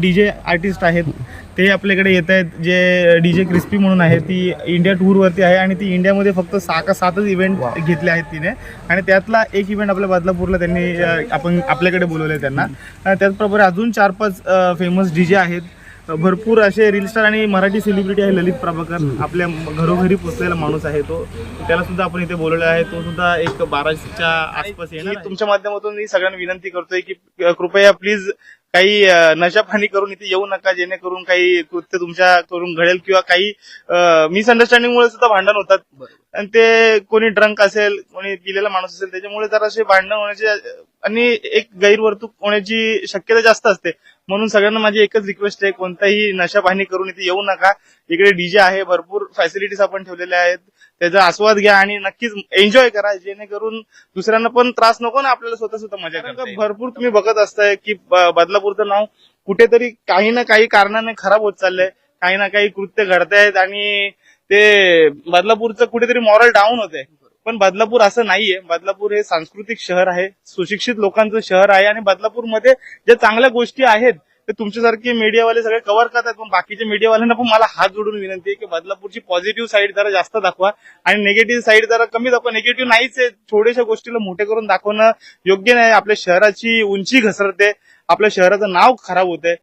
DJ artist आहेत ते आपल्याकडे येत आहेत. जे डीजे क्रिस्पी म्हणून आहे, ती इंडिया टूरवरती आहे आणि ती इंडियामध्ये फक्त 6 का 7च इव्हेंट घेतले आहेत तिने. आणि त्यातला एक इव्हेंट आपल्या बदलापूरला त्यांनी आपण आपल्याकडे बोलवले त्यांना. त्याचप्रमाणे अजून 4-5 फेमस डीजे आहेत. भरपूर असे रील स्टार आणि मराठी सेलिब्रिटी आहे. ललित प्रभाकर आपल्या घरोघरी पोचलेला माणूस आहे तो, त्याला सुद्धा आपण इथे बोलवले आहे. तो सुद्धा एक 12च्या आसपास येणार. तुमच्या माध्यमातून मी सगळ्यांना विनंती करतोय की कृपया प्लीज काही नशापाणी करून इथे येऊ नका, जेणेकरून काही कृत्य तुमच्या करून घडेल किंवा काही मिसअंडरस्टँडिंगमुळे सुद्धा भांडण होतात. आणि ते कोणी ड्रंक असेल, कोणी पिलेला माणूस असेल, त्याच्यामुळे जरासे भांडण होण्याचे आणि एक गैरवर्तुक होण्याची शक्यता जास्त असते. म्हणून सगळ्यांना माझी एकच रिक्वेस्ट आहे, कोणताही नशापाणी करून इथे येऊ नका. इकडे डीजे आहे, भरपूर फॅसिलिटीज आपण ठेवलेल्या आहेत, त्याचा आस्वाद घ्या आणि नक्कीच एन्जॉय करा, जेणेकरून दुसऱ्यांना पण त्रास नको ना आपल्याला स्वतः मजा करता. भरपूर तुम्ही बघत असताय की बदलापूरचं नाव कुठेतरी काही ना काही कारणाने खराब होत चाललंय. काही ना काही कृत्य घडतायत आणि ते बदलापूरचं कुठेतरी मॉरल डाऊन होतंय. पण बदलापूर असं नाहीये. बदलापूर हे सांस्कृतिक शहर आहे, सुशिक्षित लोकांचं शहर आहे आणि बदलापूरमध्ये ज्या चांगल्या गोष्टी आहेत ते तुमच्यासारखे मीडियावाले सगळे कव्हर करतात. पण बाकीच्या मीडियावाल्यांना पण मला हात जोडून विनंती आहे की बदलापूरची पॉझिटिव्ह साईड जरा जास्त दाखवा आणि निगेटिव्ह साईड जरा कमी दाखवा. निगेटिव्ह नाहीच आहे, थोड्याशा गोष्टीला मोठे करून दाखवणं योग्य नाही. आपल्या शहराची उंची घसरते, आपल्या शहराचं नाव खराब होतंय.